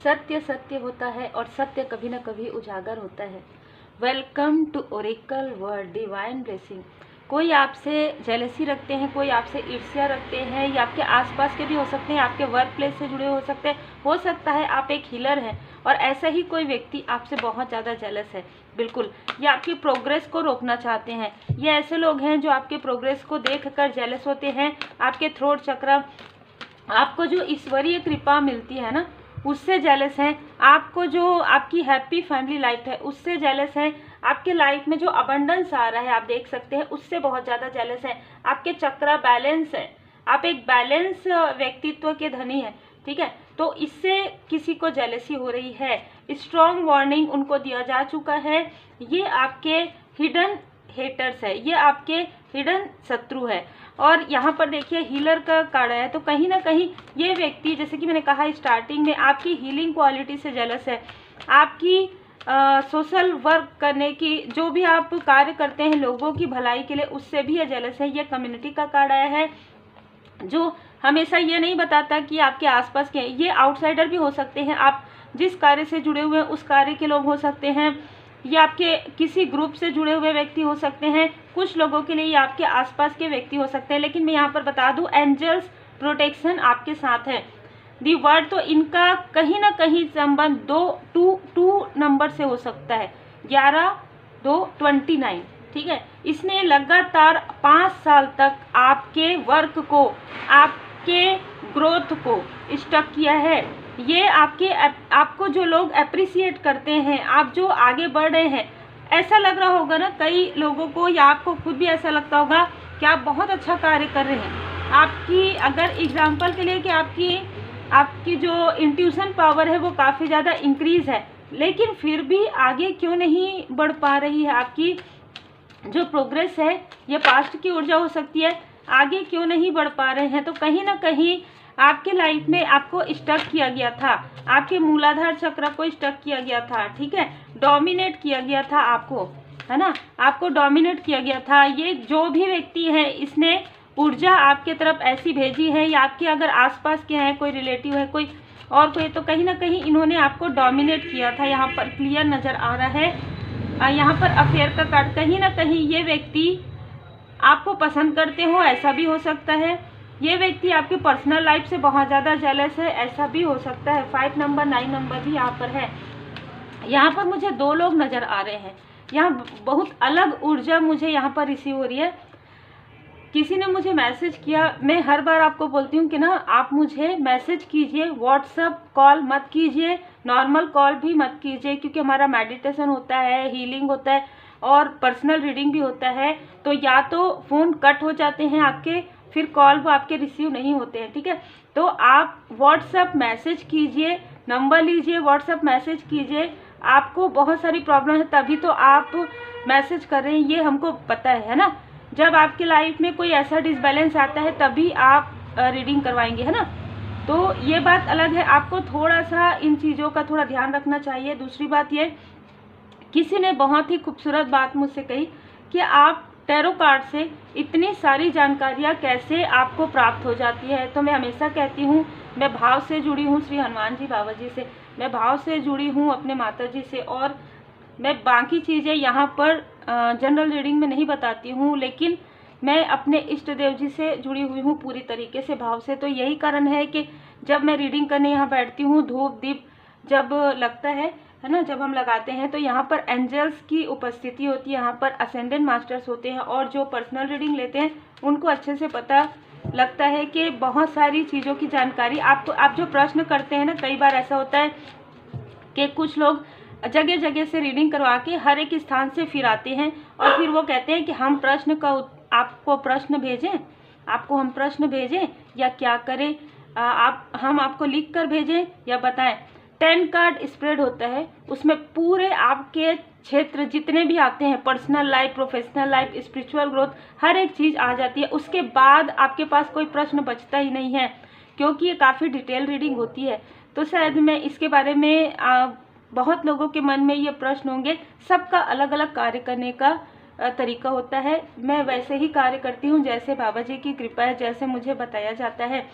सत्य सत्य होता है और सत्य कभी न कभी उजागर होता है। Welcome to oracle word divine blessing. कोई आपसे जेलसी रखते हैं, कोई आपसे ईर्ष्या रखते हैं, या आपके आसपास के भी हो सकते हैं, आपके वर्क प्लेस से जुड़े हो सकते हैं, हो सकता है आप एक हीलर हैं और ऐसा ही कोई व्यक्ति आपसे बहुत ज़्यादा जेलस है। बिल्कुल, ये आपकी प्रोग्रेस को रोकना चाहते हैं। ये ऐसे लोग हैं जो आपके प्रोग्रेस को देखकर जेलस होते हैं। आपके थ्रोट चक्र, आपको जो ईश्वरीय कृपा मिलती है ना, उससे जेलस हैं। आपको जो आपकी हैप्पी फैमिली लाइफ है उससे जेलस हैं। आपके लाइफ में जो अबंडेंस आ रहा है आप देख सकते हैं, उससे बहुत ज़्यादा जेलस हैं। आपके चक्र बैलेंस है, आप एक बैलेंस व्यक्तित्व के धनी हैं, ठीक है। तो इससे किसी को जेलसी हो रही है। स्ट्रॉन्ग वार्निंग उनको दिया जा चुका है। ये आपके हिडन हेटर्स है, ये आपके हिडन शत्रु है। और यहाँ पर देखिए हीलर का कार्ड है, तो कहीं ना कहीं ये व्यक्ति, जैसे कि मैंने कहा स्टार्टिंग में, आपकी हीलिंग क्वालिटी से जेलस है। आपकी सोशल वर्क करने की, जो भी आप कार्य करते हैं लोगों की भलाई के लिए, उससे भी ये जेलस है। ये कम्युनिटी का कार्ड आया है जो हमेशा ये नहीं बताता कि आपके आसपास के, ये आउटसाइडर भी हो सकते हैं। आप जिस कार्य से जुड़े हुए हैं उस कार्य के लोग हो सकते हैं, ये आपके किसी ग्रुप से जुड़े हुए व्यक्ति हो सकते हैं। कुछ लोगों के लिए ये आपके आसपास के व्यक्ति हो सकते हैं। लेकिन मैं यहाँ पर बता दूं, एंजल्स प्रोटेक्शन आपके साथ है। दी वर्ड, तो इनका कहीं ना कहीं संबंध 2 नंबर से हो सकता है, 11-2-29, ठीक है। इसने लगातार 5 साल तक आपके वर्क को, आपके ग्रोथ को स्टक किया है। ये आपको जो लोग अप्रिसिएट करते हैं, आप जो आगे बढ़ रहे हैं, ऐसा लग रहा होगा ना कई लोगों को, या आपको खुद भी ऐसा लगता होगा कि आप बहुत अच्छा कार्य कर रहे हैं। आपकी, अगर एग्जाम्पल के लिए, कि आपकी जो इंट्यूशन पावर है वो काफ़ी ज़्यादा इंक्रीज है, लेकिन फिर भी आगे क्यों नहीं बढ़ पा रही है। आपकी जो प्रोग्रेस है, ये पास्ट की ऊर्जा हो सकती है, आगे क्यों नहीं बढ़ पा रहे हैं। तो कहीं ना कहीं आपके लाइफ में आपको स्टक किया गया था, आपके मूलाधार चक्र को स्टक किया गया था, ठीक है। डोमिनेट किया गया था आपको, है ना, आपको डोमिनेट किया गया था। ये जो भी व्यक्ति है, इसने ऊर्जा आपके तरफ ऐसी भेजी है, या आपके अगर आसपास के हैं, कोई रिलेटिव है, कोई और कोई, तो कहीं ना कहीं इन्होंने आपको डोमिनेट किया था। यहाँ पर क्लियर नज़र आ रहा है। यहाँ पर अफेयर का कार्ड, कहीं ना कहीं ये व्यक्ति आपको पसंद करते हो, ऐसा भी हो सकता है। ये व्यक्ति आपके पर्सनल लाइफ से बहुत ज़्यादा जेलस है, ऐसा भी हो सकता है। 5 नंबर 9 नंबर भी यहाँ पर है। यहाँ पर मुझे 2 लोग नज़र आ रहे हैं। यहाँ बहुत अलग ऊर्जा मुझे यहाँ पर रिसीव हो रही है। किसी ने मुझे मैसेज किया, मैं हर बार आपको बोलती हूँ कि ना, आप मुझे मैसेज कीजिए, व्हाट्सअप कॉल मत कीजिए, नॉर्मल कॉल भी मत कीजिए, क्योंकि हमारा मेडिटेशन होता है, हीलिंग होता है और पर्सनल रीडिंग भी होता है। तो या तो फ़ोन कट हो जाते हैं आपके, फिर कॉल वो आपके रिसीव नहीं होते हैं, ठीक है। तो आप व्हाट्सअप मैसेज कीजिए, नंबर लीजिए, व्हाट्सअप मैसेज कीजिए। आपको बहुत सारी प्रॉब्लम है, तभी तो आप मैसेज कर रहे हैं, ये हमको पता है ना। जब आपकी लाइफ में कोई ऐसा डिसबैलेंस आता है तभी आप रीडिंग करवाएंगे, है ना। तो ये बात अलग है, आपको थोड़ा सा इन चीज़ों का थोड़ा ध्यान रखना चाहिए। दूसरी बात ये, किसी ने बहुत ही खूबसूरत बात मुझसे कही कि आप टैरो कार्ड से इतनी सारी जानकारियाँ कैसे आपको प्राप्त हो जाती है। तो मैं हमेशा कहती हूँ, मैं भाव से जुड़ी हूँ श्री हनुमान जी बाबा जी से, मैं भाव से जुड़ी हूँ अपने माता जी से, और मैं बाकी चीज़ें यहाँ पर जनरल रीडिंग में नहीं बताती हूँ, लेकिन मैं अपने इष्ट देव जी से जुड़ी हुई हूँ पूरी तरीके से, भाव से। तो यही कारण है कि जब मैं रीडिंग करने यहाँ बैठती हूँ, धूप दीप जब लगता है ना, जब हम लगाते हैं, तो यहाँ पर एंजल्स की उपस्थिति होती है, यहाँ पर असेंडेंट मास्टर्स होते हैं, और जो पर्सनल रीडिंग लेते हैं उनको अच्छे से पता लगता है कि बहुत सारी चीज़ों की जानकारी आपको, आप जो प्रश्न करते हैं ना, कई बार ऐसा होता है कि कुछ लोग जगह जगह से रीडिंग करवा के हर एक स्थान से फिर आते हैं, और फिर वो कहते हैं कि हम प्रश्न का आपको प्रश्न भेजें, आपको हम प्रश्न भेजें या क्या करें, हम आपको लिख कर भेजें या बताएं। 10 कार्ड स्प्रेड होता है, उसमें पूरे आपके क्षेत्र जितने भी आते हैं, personal life, professional life, spiritual growth, हर एक चीज़ आ जाती है। उसके बाद आपके पास कोई प्रश्न बचता ही नहीं है, क्योंकि ये काफ़ी डिटेल रीडिंग होती है। तो शायद मैं इसके बारे में बहुत लोगों के मन में ये प्रश्न होंगे, सबका अलग अलग कार्य करने का तरीका होता है। मैं वैसे ही कार्य करती हूँ जैसे बाबा जी की कृपा है, जैसे मुझे बताया जाता है।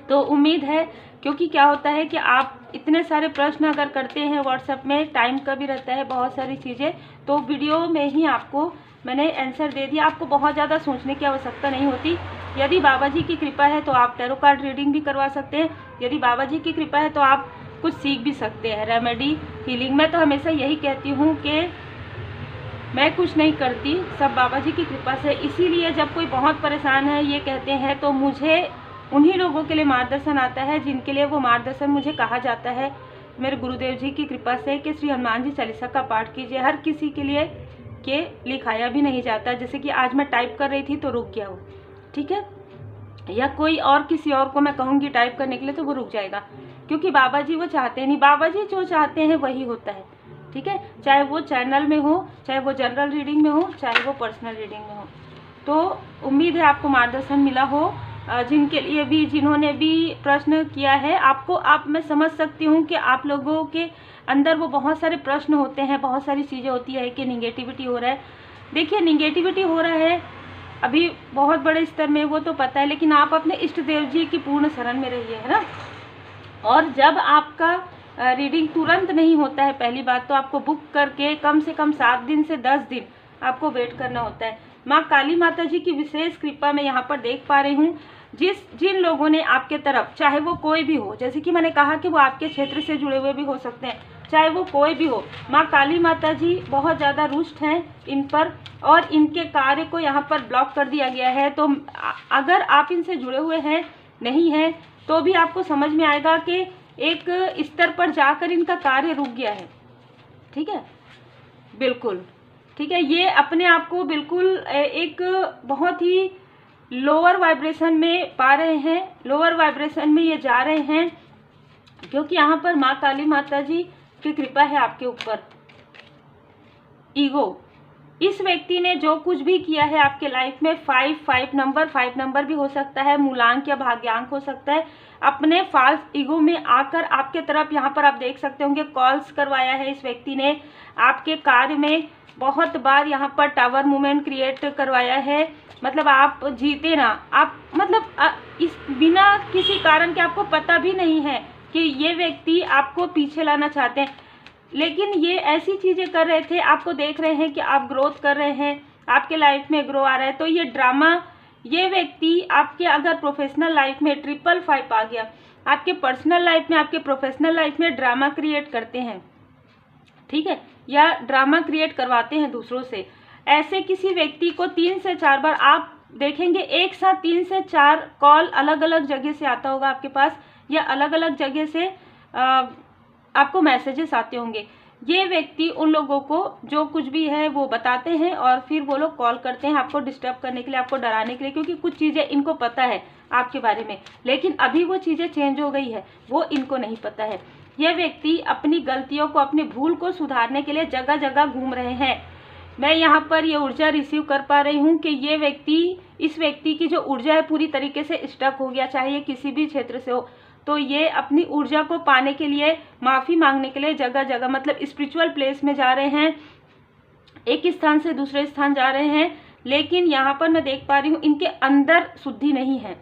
तो उम्मीद है, क्योंकि क्या होता है कि आप इतने सारे प्रश्न अगर करते हैं व्हाट्सएप में, टाइम का भी रहता है बहुत सारी चीज़ें, तो वीडियो में ही आपको मैंने आंसर दे दिया। आपको बहुत ज़्यादा सोचने की आवश्यकता नहीं होती। यदि बाबा जी की कृपा है तो आप टैरो कार्ड रीडिंग भी करवा सकते हैं। यदि बाबा जी की कृपा है तो आप कुछ सीख भी सकते हैं, रेमेडी, हीलिंग। मैं तो हमेशा यही कहती हूँ कि मैं कुछ नहीं करती, सब बाबा जी की कृपा से। इसीलिए जब कोई बहुत परेशान है ये कहते हैं तो मुझे उन्हीं लोगों के लिए मार्गदर्शन आता है जिनके लिए वो मार्गदर्शन मुझे कहा जाता है मेरे गुरुदेव जी की कृपा से कि श्री हनुमान जी चालीसा का पाठ कीजिए। हर किसी के लिए के लिखाया भी नहीं जाता। जैसे कि आज मैं टाइप कर रही थी तो रुक गया वो, ठीक है, या कोई और किसी और को मैं कहूँगी टाइप करने के लिए तो वो रुक जाएगा, क्योंकि बाबा जी वो चाहते नहीं। बाबा जी जो चाहते हैं वही होता है, ठीक है, चाहे वो चैनल में हो, चाहे वो जनरल रीडिंग में हो, चाहे वो पर्सनल रीडिंग में हो। तो उम्मीद है आपको मार्गदर्शन मिला हो। जिनके लिए भी, जिन्होंने भी प्रश्न किया है, आपको मैं समझ सकती हूँ कि आप लोगों के अंदर वो बहुत सारे प्रश्न होते हैं, बहुत सारी चीज़ें होती है कि निगेटिविटी हो रहा है। देखिए, निगेटिविटी हो रहा है अभी बहुत बड़े स्तर में, वो तो पता है, लेकिन आप अपने इष्ट देव जी की पूर्ण शरण में रहिए, है ना। और जब आपका रीडिंग तुरंत नहीं होता है, पहली बात तो आपको बुक करके कम से कम 7 दिन से 10 दिन आपको वेट करना होता है। माँ काली माता जी की विशेष कृपा मैं यहाँ पर देख पा रही हूँ। जिन लोगों ने आपके तरफ, चाहे वो कोई भी हो, जैसे कि मैंने कहा कि वो आपके क्षेत्र से जुड़े हुए भी हो सकते हैं, चाहे वो कोई भी हो, माँ काली माता जी बहुत ज़्यादा रुष्ट हैं इन पर, और इनके कार्य को यहाँ पर ब्लॉक कर दिया गया है। तो अगर आप इनसे जुड़े हुए हैं, नहीं हैं, तो भी आपको समझ में आएगा कि एक स्तर पर जाकर इनका कार्य रुक गया है, ठीक है, बिल्कुल, ठीक है। ये अपने आप को बिल्कुल एक बहुत ही लोअर वाइब्रेशन में पा रहे हैं, लोअर वाइब्रेशन में ये जा रहे हैं, क्योंकि यहाँ पर माँ काली माता जी की कृपा है आपके ऊपर। ईगो, इस व्यक्ति ने जो कुछ भी किया है आपके लाइफ में, 5 नंबर भी हो सकता है, मूलांक या भाग्यांक हो सकता है, अपने फाल्स ईगो में आकर आपके तरफ, यहाँ पर आप देख सकते होंगे, कॉल्स करवाया है इस व्यक्ति ने आपके कार्य में। बहुत बार यहाँ पर टावर मूवमेंट क्रिएट करवाया है, मतलब आप जीते ना, आप मतलब इस बिना किसी कारण के, आपको पता भी नहीं है कि ये व्यक्ति आपको पीछे लाना चाहते हैं, लेकिन ये ऐसी चीज़ें कर रहे थे। आपको देख रहे हैं कि आप ग्रोथ कर रहे हैं, आपके लाइफ में ग्रो आ रहा है। तो ये ड्रामा, ये व्यक्ति आपके अगर प्रोफेशनल लाइफ में 555 आ गया, आपके पर्सनल लाइफ में, आपके प्रोफेशनल लाइफ में ड्रामा क्रिएट करते हैं, ठीक है, या ड्रामा क्रिएट करवाते हैं दूसरों से। ऐसे किसी व्यक्ति को 3 से 4 बार आप देखेंगे एक साथ 3 से 4 कॉल अलग अलग जगह से आता होगा आपके पास, या अलग अलग जगह से आपको मैसेजेस आते होंगे। ये व्यक्ति उन लोगों को जो कुछ भी है वो बताते हैं, और फिर वो लोग कॉल करते हैं आपको डिस्टर्ब करने के लिए, आपको डराने के लिए, क्योंकि कुछ चीज़ें इनको पता है आपके बारे में, लेकिन अभी वो चीज़ें चेंज हो गई है, वो इनको नहीं पता है। ये व्यक्ति अपनी गलतियों को, अपनी भूल को सुधारने के लिए जगह जगह घूम रहे हैं। मैं यहाँ पर ये ऊर्जा रिसीव कर पा रही हूँ कि ये व्यक्ति, इस व्यक्ति की जो ऊर्जा है पूरी तरीके से स्टक हो गया, चाहे ये किसी भी क्षेत्र से हो। तो ये अपनी ऊर्जा को पाने के लिए, माफ़ी मांगने के लिए जगह जगह, मतलब स्पिरिचुअल प्लेस में जा रहे हैं, एक स्थान से दूसरे स्थान जा रहे हैं। लेकिन यहाँ पर मैं देख पा रही हूँ इनके अंदर शुद्धि नहीं है,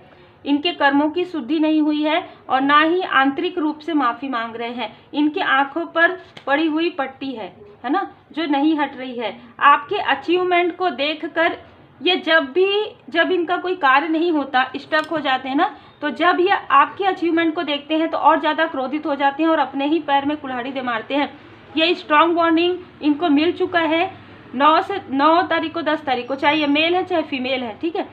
इनके कर्मों की शुद्धि नहीं हुई है, और ना ही आंतरिक रूप से माफ़ी मांग रहे हैं। इनके आंखों पर पड़ी हुई पट्टी है ना, जो नहीं हट रही है। आपके अचीवमेंट को देखकर ये जब इनका कोई कार्य नहीं होता, स्टक हो जाते हैं ना, तो जब ये आपके अचीवमेंट को देखते हैं तो और ज़्यादा क्रोधित हो जाते हैं और अपने ही पैर में कुल्हाड़ी दे मारते हैं। ये स्ट्रॉन्ग वार्निंग इनको मिल चुका है 9 तारीख को, 10 तारीख को, चाहे ये मेल है चाहे फीमेल है, ठीक है,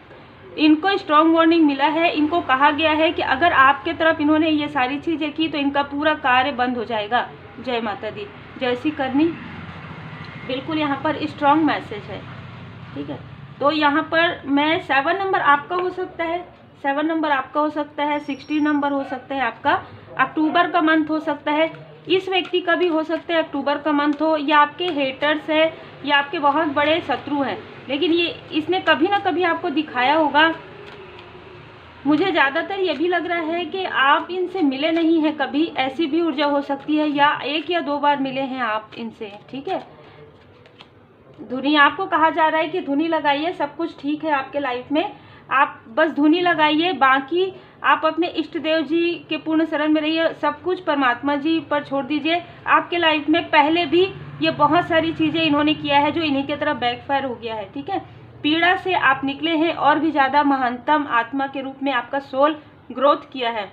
इनको स्ट्रॉन्ग वार्निंग मिला है। इनको कहा गया है कि अगर आपके तरफ इन्होंने ये सारी चीज़ें की तो इनका पूरा कार्य बंद हो जाएगा। जय माता दी, जय श्री करनी, बिल्कुल यहाँ पर स्ट्रॉन्ग मैसेज है, ठीक है। तो यहाँ पर मैं 7 नंबर आपका हो सकता है, 7 नंबर आपका हो सकता है, 16 नंबर हो सकता है आपका, अक्टूबर का मंथ हो सकता है, इस व्यक्ति का भी हो सकता है अक्टूबर का मंथ हो, या आपके हेटर्स है, या आपके बहुत बड़े शत्रु हैं, लेकिन ये इसने कभी ना कभी आपको दिखाया होगा। मुझे ज़्यादातर ये भी लग रहा है कि आप इनसे मिले नहीं हैं कभी, ऐसी भी ऊर्जा हो सकती है, या 1 या 2 बार मिले हैं आप इनसे, ठीक है। धुनी, आपको कहा जा रहा है कि धुनी लगाइए, सब कुछ ठीक है आपके लाइफ में, आप बस धुनी लगाइए, बाकी आप अपने इष्ट देव जी के पूर्ण शरण में रहिए, सब कुछ परमात्मा जी पर छोड़ दीजिए। आपके लाइफ में पहले भी ये बहुत सारी चीज़ें इन्होंने किया है जो इन्हीं की तरफ बैकफायर हो गया है, ठीक है। पीड़ा से आप निकले हैं और भी ज़्यादा महानतम आत्मा के रूप में आपका सोल ग्रोथ किया है।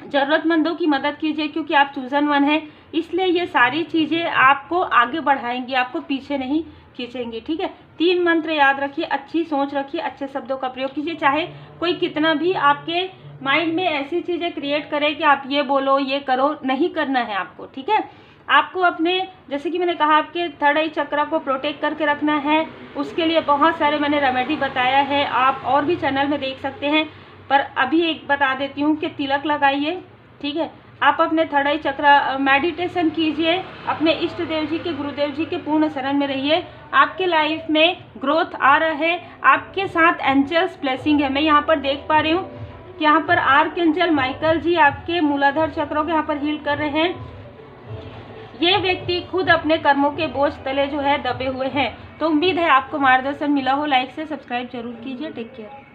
ज़रूरतमंदों की मदद कीजिए क्योंकि आप चूजन वन हैं, इसलिए ये सारी चीज़ें आपको आगे बढ़ाएंगी, आपको पीछे नहीं खींचेंगी, ठीक है। 3 मंत्र याद रखिए, अच्छी सोच रखिए, अच्छे शब्दों का प्रयोग कीजिए। चाहे कोई कितना भी आपके माइंड में ऐसी चीज़ें क्रिएट करे कि आप ये बोलो ये करो, नहीं करना है आपको, ठीक है। आपको अपने, जैसे कि मैंने कहा, आपके थर्ड आई चक्र को प्रोटेक्ट करके रखना है। उसके लिए बहुत सारे मैंने रेमेडी बताया है, आप और भी चैनल में देख सकते हैं, पर अभी एक बता देती हूँ कि तिलक लगाइए, ठीक है। आप अपने थर्ड आई चक्र मेडिटेशन कीजिए, अपने इष्ट देव जी के, गुरुदेव जी के पूर्ण शरण में रहिए। आपके लाइफ में ग्रोथ आ रहा है, आपके साथ एंजल्स ब्लेसिंग है। मैं यहाँ पर देख पा रही हूँ कि यहाँ पर आर्कएंजल माइकल जी आपके मूलाधार चक्रों के यहाँ पर हील कर रहे हैं। ये व्यक्ति खुद अपने कर्मों के बोझ तले जो है दबे हुए हैं। तो उम्मीद है आपको मार्गदर्शन मिला हो। लाइक से सब्सक्राइब जरूर कीजिए। Take care.